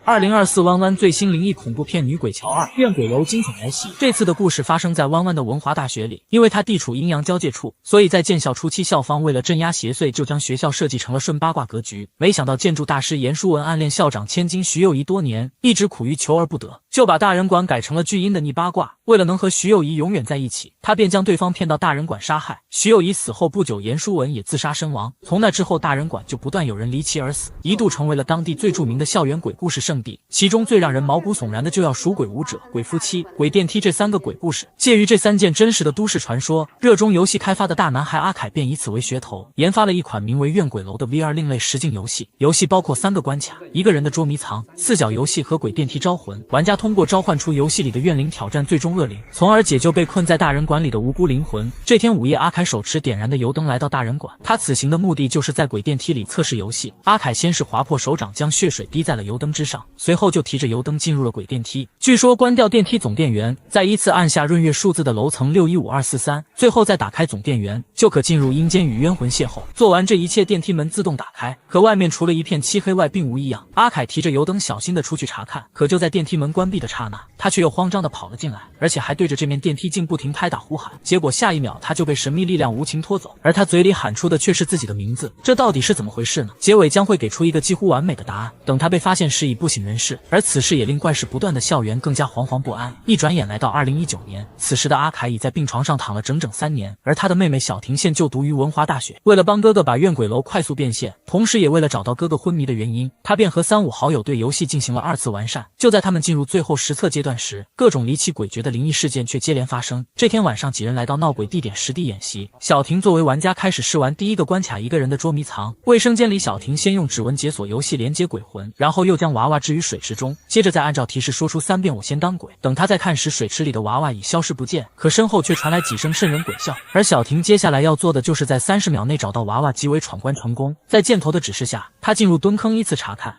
2024弯弯最新灵异恐怖片《女鬼桥2》怨鬼楼惊悚来袭。这次的故事发生在弯弯的文华大学里，因为它地处阴阳交界处，所以在建校初期，校方为了镇压邪祟，就将学校设计成了顺八卦格局。没想到建筑大师严书文暗恋校长千金徐幼仪多年，一直苦于求而不得，就把大人馆改成了巨阴的逆八卦。为了能和徐幼仪永远在一起，他便将对方骗到大人馆杀害。徐幼仪死后不久，严书文也自杀身亡。从那之后，大人馆就不断有人离奇而死，一度成为了当地最著名的校园鬼故事圣地。其中最让人毛骨悚然的就要数鬼舞者、鬼夫妻、鬼电梯这3个鬼故事。介于这3件真实的都市传说，热衷游戏开发的大男孩阿凯便以此为噱头，研发了一款名为怨鬼楼的 VR 另类实境游戏。游戏包括3个关卡，一个人的捉迷藏、4角游戏和鬼电梯招魂。玩家通过召唤出游戏里的怨灵挑战最终恶灵，从而解救被困在大人馆里的无辜灵魂。这天午夜，阿凯手持点燃的油灯来到大人馆，他此行的目的就是在鬼电梯里测试游戏。阿凯先是划破手掌，将血水滴在了油灯之上，随后就提着油灯进入了鬼电梯。据说关掉电梯总电源，再依次按下闰月数字的楼层615243，最后再打开总电源，就可进入阴间与冤魂邂逅。做完这一切，电梯门自动打开，可外面除了一片漆黑外并无异样。阿凯提着油灯小心地出去查看，可就在电梯门关闭的刹那，他却又慌张地跑了进来，而且还对着这面电梯镜不停拍打呼喊。结果下一秒他就被神秘力量无情拖走，而他嘴里喊出的却是自己的名字。这到底是怎么回事呢？结尾将会给出一个几乎完美的答案。等他被发现时已不省人事，而此事也令怪事不断的校园更加惶惶不安。一转眼来到2019年，此时的阿凯已在病床上躺了整整3年，而他的妹妹小婷现就读于文华大学。为了帮哥哥把怨鬼楼快速变现，同时也为了找到哥哥昏迷的原因，他便和3、5好友对游戏进行了2次完善。就在他们进入最后实测阶段时，各种离奇诡谲的灵异事件却接连发生。这天晚上，几人来到闹鬼地点实地演习。小婷作为玩家开始试玩第一个关卡，一个人的捉迷藏。卫生间里，小婷先用指纹解锁游戏连接鬼魂，然后又将娃娃置于水池中，接着再按照提示说出3遍我先当鬼。等他再看时，水池里的娃娃已消失不见，可身后却传来几声瘆人鬼笑。而小婷接下来要做的就是在30秒内找到娃娃，即为闯关成功。在箭头的指示下，他进入蹲坑依次查看。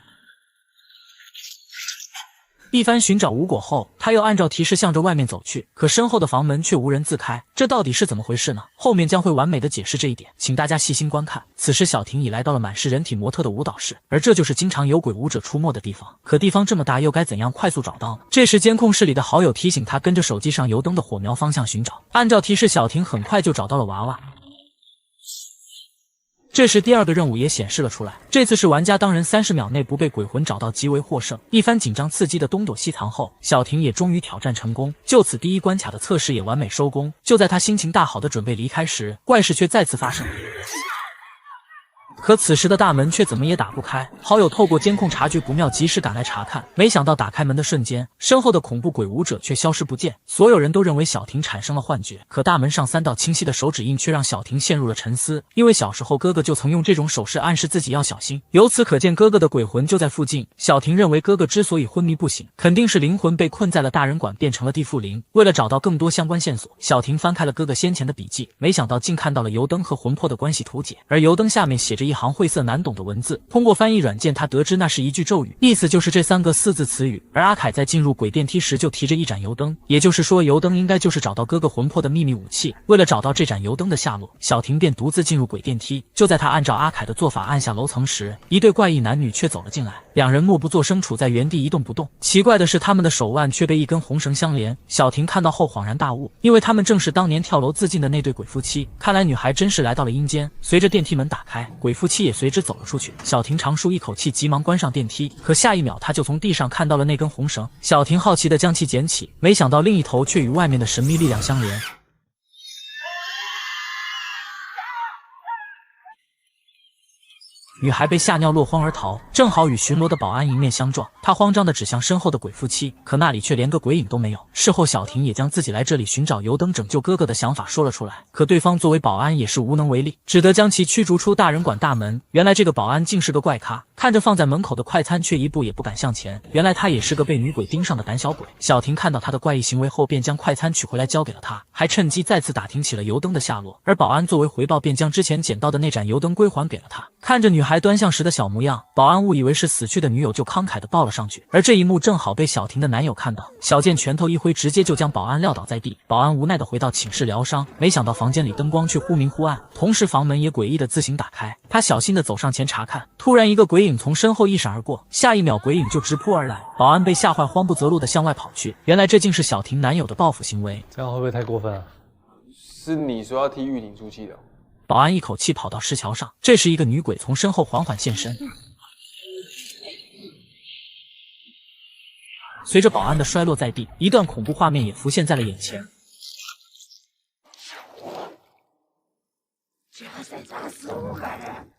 一番寻找无果后，他又按照提示向着外面走去，可身后的房门却无人自开，这到底是怎么回事呢？后面将会完美的解释这一点，请大家细心观看。此时小婷已来到了满是人体模特的舞蹈室，而这就是经常有鬼舞者出没的地方。可地方这么大，又该怎样快速找到呢？这时监控室里的好友提醒他跟着手机上油灯的火苗方向寻找，按照提示，小婷很快就找到了娃娃。这时第2个任务也显示了出来，这次是玩家当人30秒内不被鬼魂找到即为获胜。一番紧张刺激的东躲西藏后，小婷也终于挑战成功，就此第1关卡的测试也完美收工。就在他心情大好的准备离开时，怪事却再次发生。可此时的大门却怎么也打不开，好友透过监控察觉不妙，及时赶来查看。没想到打开门的瞬间，身后的恐怖鬼舞者却消失不见。所有人都认为小婷产生了幻觉，可大门上3道清晰的手指印却让小婷陷入了沉思。因为小时候哥哥就曾用这种手势暗示自己要小心，由此可见哥哥的鬼魂就在附近。小婷认为哥哥之所以昏迷不醒，肯定是灵魂被困在了大人馆，变成了地缚灵。为了找到更多相关线索，小婷翻开了哥哥先前的笔记，没想到竟看到了油灯和魂魄的关系图解，而油灯下面写着一行晦涩难懂的文字。通过翻译软件，他得知那是一句咒语，意思就是这3个4字词语。而阿凯在进入鬼电梯时就提着一盏油灯，也就是说油灯应该就是找到哥哥魂魄的秘密武器。为了找到这盏油灯的下落，小婷便独自进入鬼电梯。就在他按照阿凯的做法按下楼层时，一对怪异男女却走了进来，两人默不作声处在原地一动不动。奇怪的是，他们的手腕却被一根红绳相连。小婷看到后恍然大悟，因为他们正是当年跳楼自尽的那对鬼夫妻。看来女孩真是来到了阴间。随着电梯门打开，鬼夫妻也随之走了出去。小婷长舒一口气，急忙关上电梯，可下一秒她就从地上看到了那根红绳。小婷好奇地将其捡起，没想到另一头却与外面的神秘力量相连。女孩被吓尿落荒而逃，正好与巡逻的保安迎面相撞。她慌张地指向身后的鬼夫妻，可那里却连个鬼影都没有。事后小婷也将自己来这里寻找油灯拯救哥哥的想法说了出来，可对方作为保安也是无能为力，只得将其驱逐出大人馆大门。原来这个保安竟是个怪咖，看着放在门口的快餐却一步也不敢向前，原来他也是个被女鬼盯上的胆小鬼。小婷看到他的怪异行为后，便将快餐取回来交给了他，还趁机再次打听起了油灯的下落。而保安作为回报，便将之前捡到的那盏油灯归还给了他。看着女孩孩端详时的小模样，保安误以为是死去的女友，就慷慨地抱了上去。而这一幕正好被小婷的男友看到，小健拳头一挥，直接就将保安撂倒在地。保安无奈地回到寝室疗伤，没想到房间里灯光却忽明忽暗，同时房门也诡异地自行打开。他小心地走上前查看，突然一个鬼影从身后一闪而过，下一秒鬼影就直扑而来。保安被吓坏，慌不择路地向外跑去。原来这竟是小婷男友的报复行为，这样会不会太过分啊？是你说要替玉婷出气的。保安一口气跑到石桥上，这时一个女鬼从身后缓缓现身。随着保安的摔落在地，一段恐怖画面也浮现在了眼前。这再砸死5个人！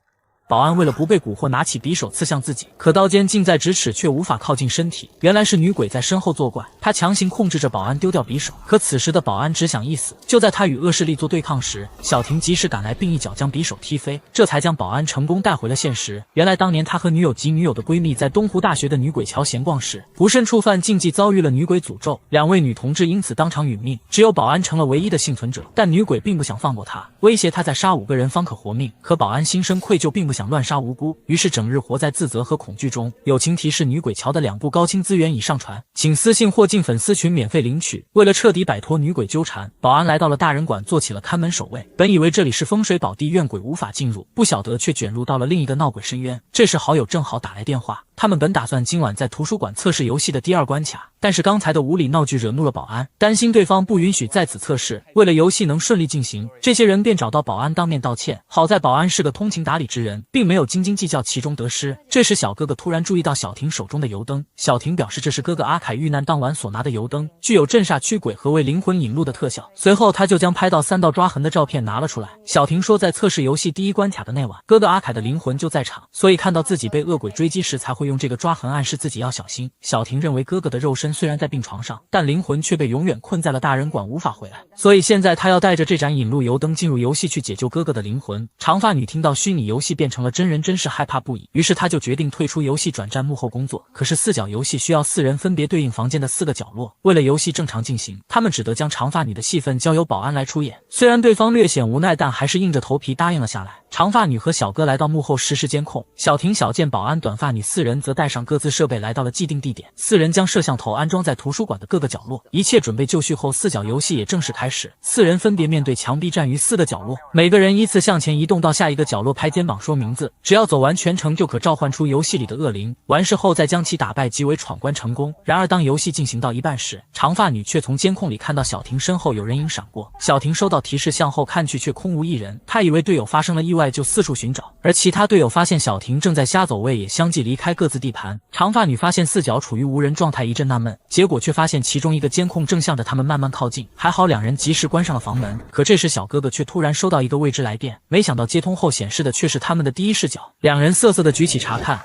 保安为了不被蛊惑，拿起匕首刺向自己，可刀尖近在咫尺，却无法靠近身体。原来是女鬼在身后作怪，她强行控制着保安丢掉匕首。可此时的保安只想一死。就在他与恶势力做对抗时，小婷及时赶来，并一脚将匕首踢飞，这才将保安成功带回了现实。原来当年他和女友及女友的闺蜜在东湖大学的女鬼桥闲逛时，不慎触犯禁忌，遭遇了女鬼诅咒，2位女同志因此当场殒命，只有保安成了唯一的幸存者。但女鬼并不想放过他，威胁他再杀5个人方可活命。可保安心生愧疚，并不想乱杀无辜，于是整日活在自责和恐惧中。友情提示：女鬼桥的2部高清资源已上传，请私信或进粉丝群免费领取。为了彻底摆脱女鬼纠缠，保安来到了大人馆，做起了看门守卫。本以为这里是风水宝地，怨鬼无法进入，不晓得却卷入到了另一个闹鬼深渊。这时好友正好打来电话，他们本打算今晚在图书馆测试游戏的第2关卡，但是刚才的无理闹剧惹怒了保安，担心对方不允许在此测试，为了游戏能顺利进行，这些人便找到保安当面道歉。好在保安是个通情达理之人，并没有斤斤计较其中得失。这时小哥哥突然注意到小婷手中的油灯，小婷表示这是哥哥阿凯遇难当晚所拿的油灯，具有镇煞驱鬼和为灵魂引路的特效。随后他就将拍到3道抓痕的照片拿了出来。小婷说在测试游戏第1关卡的那晚，哥哥阿凯的灵魂就在场，所以看到自己被恶鬼追击时才会用这个抓痕暗示自己要小心。小婷认为哥哥的肉身虽然在病床上，但灵魂却被永远困在了大人馆，无法回来，所以现在他要带着这盏引路油灯进入游戏去解救哥哥的灵魂。长发女听到虚拟游戏变成了真人，真是害怕不已，于是他就决定退出游戏，转战幕后工作。可是4角游戏需要4人分别对应房间的4个角落，为了游戏正常进行，他们只得将长发女的戏份交由保安来出演。虽然对方略显无奈，但还是硬着头皮答应了下来。长发女和小哥来到幕后实时监控，小婷、小健、保安、短发女4人则带上各自设备来到了既定地点，4人将摄像头安装在图书馆的各个角落。一切准备就绪后，4角游戏也正式开始。4人分别面对墙壁站于4个角落，每个人依次向前移动到下一个角落，拍肩膀说名字，只要走完全程就可召唤出游戏里的恶灵，完事后再将其打败即为闯关成功。然而当游戏进行到一半时，长发女却从监控里看到小婷身后有人影闪过，小婷收到提示向后看去，却空无一人，她以为队友发生了意外，就四处寻找，而其他队友发现小婷正在瞎走位，也相继离开各自地盘。长发女发现4角处于无人状态，一阵纳闷，结果却发现其中一个监控正向着他们慢慢靠近，还好2人及时关上了房门。可这时小哥哥却突然收到一个未知来电，没想到接通后显示的却是他们的第一视角，2人瑟瑟地举起查看。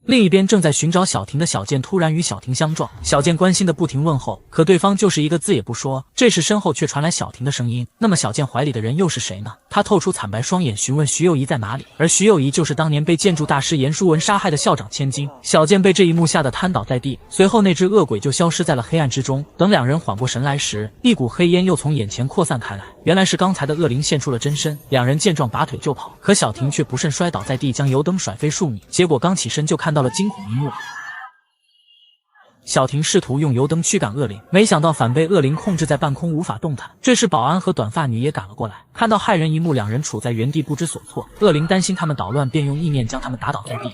另一边正在寻找小婷的小健突然与小婷相撞，小健关心的不停问候，可对方就是一个字也不说。这时身后却传来小婷的声音，那么小健怀里的人又是谁呢？他透出惨白双眼询问徐幼仪在哪里，而徐幼仪就是当年被建筑大师严书文杀害的校长千金。小健被这一幕吓得瘫倒在地，随后那只恶鬼就消失在了黑暗之中。等2人缓过神来时，一股黑烟又从眼前扩散开来，原来是刚才的恶灵现出了真身。2人见状拔腿就跑，可小婷却不慎摔倒在地，将油灯甩飞数米，结果刚起身就看到了惊恐一幕。小婷试图用油灯驱赶恶灵，没想到反被恶灵控制在半空，无法动弹。这时保安和短发女也赶了过来，看到骇人一幕，2人处在原地不知所措。恶灵担心他们捣乱，便用意念将他们打倒在地。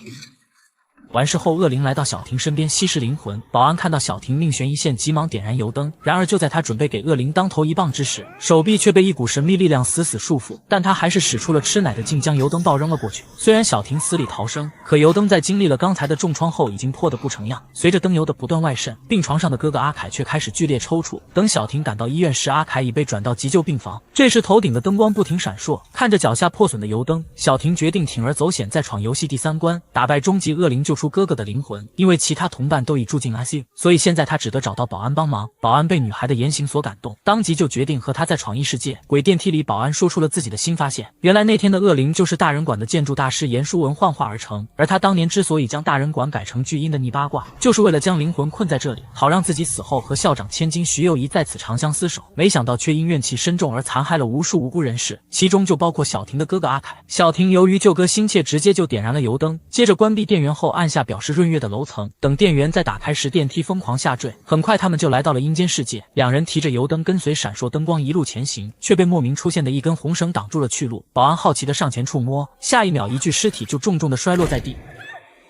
完事后，恶灵来到小婷身边吸食灵魂。保安看到小婷命悬一线，急忙点燃油灯。然而就在他准备给恶灵当头一棒之时，手臂却被一股神秘力量死死束缚。但他还是使出了吃奶的劲，将油灯爆扔了过去。虽然小婷死里逃生，可油灯在经历了刚才的重创后已经破得不成样。随着灯油的不断外渗，病床上的哥哥阿凯却开始剧烈抽搐。等小婷赶到医院时，阿凯已被转到急救病房。这时头顶的灯光不停闪烁，看着脚下破损的油灯，小婷决定铤而走险，再闯游戏第3关，打败终极恶灵，救出出哥哥的灵魂，因为其他同伴都已住进 ICU， 所以现在他只得找到保安帮忙。保安被女孩的言行所感动，当即就决定和她再闯异世界。鬼电梯里，保安说出了自己的新发现，原来那天的恶灵就是大人馆的建筑大师严书文幻化而成，而他当年之所以将大人馆改成巨阴的泥巴卦，就是为了将灵魂困在这里，好让自己死后和校长千金徐幼仪在此长相厮守。没想到却因怨气深重而残害了无数无辜人士，其中就包括小婷的哥哥阿凯。小婷由于救哥心切，直接就点燃了油灯，接着关闭电源后按下表示闰月的楼层，等电源再打开时，电梯疯狂下坠。很快他们就来到了阴间世界，两人提着油灯跟随闪烁灯光一路前行，却被莫名出现的一根红绳挡住了去路。保安好奇地上前触摸，下一秒一具尸体就重重地摔落在地。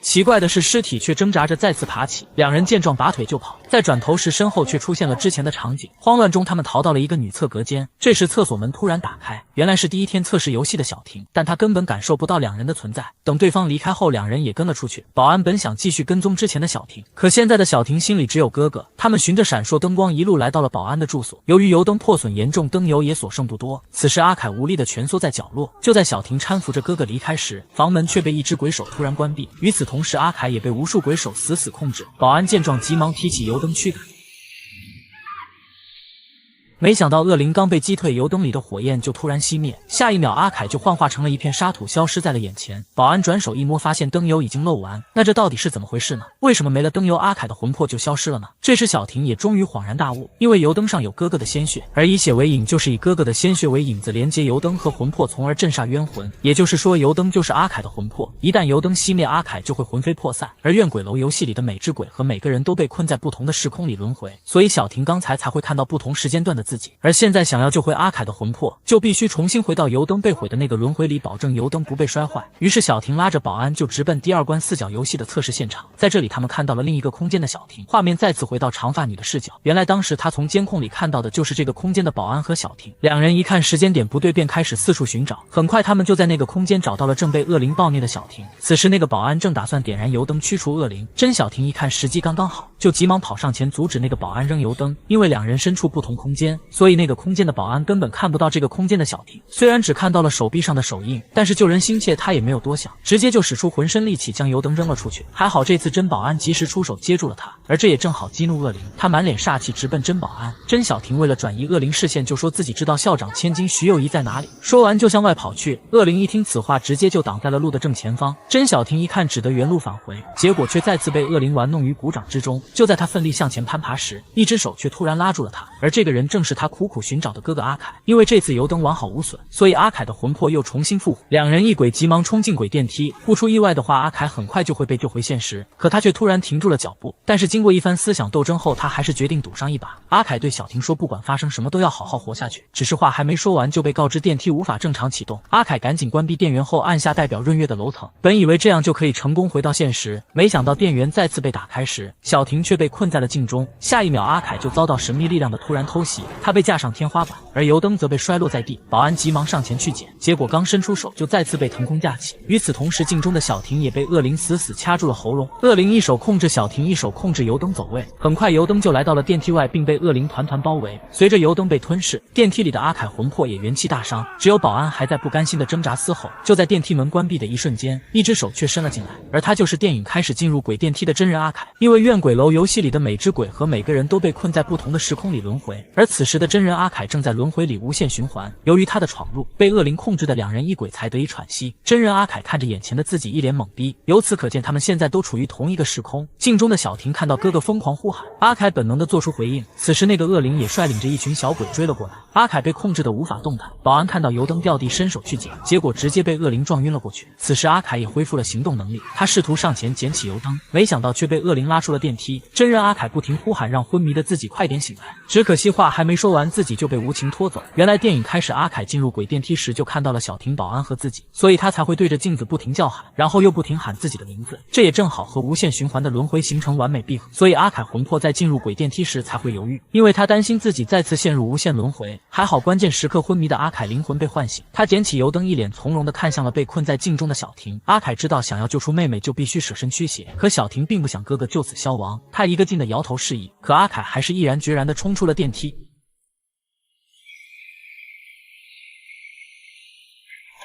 奇怪的是，尸体却挣扎着再次爬起，两人见状拔腿就跑，在转头时身后却出现了之前的场景。慌乱中他们逃到了一个女厕隔间，这时厕所门突然打开，原来是第一天测试游戏的小婷，但她根本感受不到两人的存在。等对方离开后，两人也跟了出去。保安本想继续跟踪之前的小婷，可现在的小婷心里只有哥哥。他们循着闪烁灯光一路来到了保安的住所，由于油灯破损严重，灯油也所剩不多。此时阿凯无力地蜷缩在角落，就在小婷搀扶着哥哥离开时，房门却被一只鬼手突然关闭。与此同时，阿凯也被无数鬼手死死控制。保安见状急忙提起油灯驱赶，没想到恶灵刚被击退，油灯里的火焰就突然熄灭，下一秒阿凯就幻化成了一片沙土，消失在了眼前。保安转手一摸，发现灯油已经漏完，那这到底是怎么回事呢？为什么没了灯油，阿凯的魂魄就消失了呢？这时小婷也终于恍然大悟，因为油灯上有哥哥的鲜血，而以血为引，就是以哥哥的鲜血为引子连接油灯和魂魄，从而镇煞冤魂。也就是说，油灯就是阿凯的魂魄，一旦油灯熄灭，阿凯就会魂飞魄散。而怨鬼楼游戏里的每只鬼和每个人都被困在不同的时空里轮回，所以小婷刚才才会看到不同时间段的自己。而现在想要救回阿凯的魂魄，就必须重新回到油灯被毁的那个轮回里，保证油灯不被摔坏。于是小婷拉着保安就直奔第二关四角游戏的测试现场。在这里他们看到了另一个空间的小婷，画面再次回到长发女的视角，原来当时她从监控里看到的就是这个空间的保安和小婷。两人一看时间点不对，便开始四处寻找。很快他们就在那个空间找到了正被恶灵暴虐的小婷。此时那个保安正打算点燃油灯驱除恶灵，真小婷一看时机刚刚好，就急忙跑上前阻止那个保安扔油灯。因为两人身处不同空间，所以那个空间的保安根本看不到这个空间的小婷，虽然只看到了手臂上的手印，但是救人心切，他也没有多想，直接就使出浑身力气将油灯扔了出去。还好这次真保安及时出手接住了他，而这也正好激怒恶灵，他满脸煞气直奔真保安。真小婷为了转移恶灵视线，就说自己知道校长千金徐幼仪在哪里，说完就向外跑去。恶灵一听此话，直接就挡在了路的正前方。真小婷一看只得原路返回，结果却再次被恶灵玩弄于股掌之中。就在他奋力向前攀爬时，一只手却突然拉住了他，而这个人正是他苦苦寻找的哥哥阿凯。因为这次油灯完好无损，所以阿凯的魂魄又重新复活。两人一鬼急忙冲进鬼电梯，不出意外的话，阿凯很快就会被救回现实。可他却突然停住了脚步，但是经过一番思想斗争后，他还是决定赌上一把。阿凯对小婷说，不管发生什么都要好好活下去。只是话还没说完，就被告知电梯无法正常启动。阿凯赶紧关闭电源后按下代表闰月的楼层，本以为这样就可以成功回到现实，没想到电源再次被打开时，小婷却被困在了镜中。下一秒阿凯就遭到神秘力量的突然偷袭，他被架上天花板，而油灯则被摔落在地。保安急忙上前去捡，结果刚伸出手就再次被腾空架起。与此同时，镜中的小婷也被恶灵死死掐住了喉咙。恶灵一手控制小婷，一手控制油灯走位，很快油灯就来到了电梯外，并被恶灵团团包围。随着油灯被吞噬，电梯里的阿凯魂魄也元气大伤，只有保安还在不甘心的挣扎嘶吼。就在电梯门关闭的一瞬间，一只手却伸了进来，而他就是电影开始进入鬼电梯的真人阿凯。因为怨鬼楼游戏里的每只鬼和每个人都被困在不同的时空里轮回，而此时的真人阿凯正在轮回里无限循环。由于他的闯入，被恶灵控制的两人一鬼才得以喘息。真人阿凯看着眼前的自己，一脸懵逼。由此可见，他们现在都处于同一个时空。镜中的小婷看到哥哥疯狂呼喊，阿凯本能的做出回应。此时那个恶灵也率领着一群小鬼追了过来，阿凯被控制的无法动弹。保安看到油灯掉地，伸手去捡，结果直接被恶灵撞晕了过去。此时阿凯也恢复了行动能力，他试图上前捡起油灯，没想到却被恶灵拉出了电梯。真人阿凯不停呼喊，让昏迷的自己快点醒来。只可惜话还没说完，自己就被无情拖走。原来电影开始，阿凯进入鬼电梯时就看到了小婷、保安和自己，所以他才会对着镜子不停叫喊，然后又不停喊自己的名字。这也正好和无限循环的轮回形成完美闭合，所以阿凯魂魄在进入鬼电梯时才会犹豫，因为他担心自己再次陷入无限轮回。还好关键时刻昏迷的阿凯灵魂被唤醒，他捡起油灯，一脸从容地看向了被困在镜中的小婷。阿凯知道想要救出妹妹就必须舍身驱邪，可小婷并不想哥哥就此消亡，他一个劲地摇头示意，可阿凯还是毅然决然地冲出了电梯。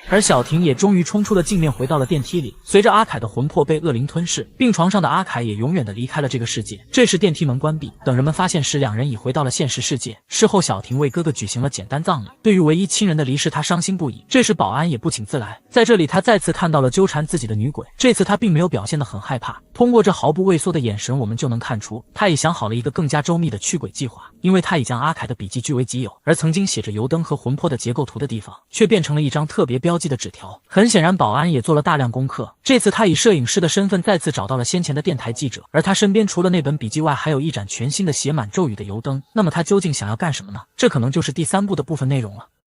而小婷也终于冲出了镜面，回到了电梯里。随着阿凯的魂魄被恶灵吞噬，病床上的阿凯也永远的离开了这个世界。这时电梯门关闭，等人们发现时，两人已回到了现实世界。事后，小婷为哥哥举行了简单葬礼，对于唯一亲人的离世，他伤心不已。这时保安也不请自来，在这里他再次看到了纠缠自己的女鬼。这次他并没有表现得很害怕，通过这毫不畏缩的眼神，我们就能看出他已想好了一个更加周密的驱鬼计划。因为他已将阿凯的笔记据为己有，而曾经写着油灯和魂魄的结构图的地方，却变成了一张特别标记的纸条。很显然，保安也做了大量功课。这次他以摄影师的身份再次找到了先前的电台记者，而他身边除了那本笔记外，还有一盏全新的写满咒语的油灯。那么他究竟想要干什么呢？这可能就是第3部的部分内容了。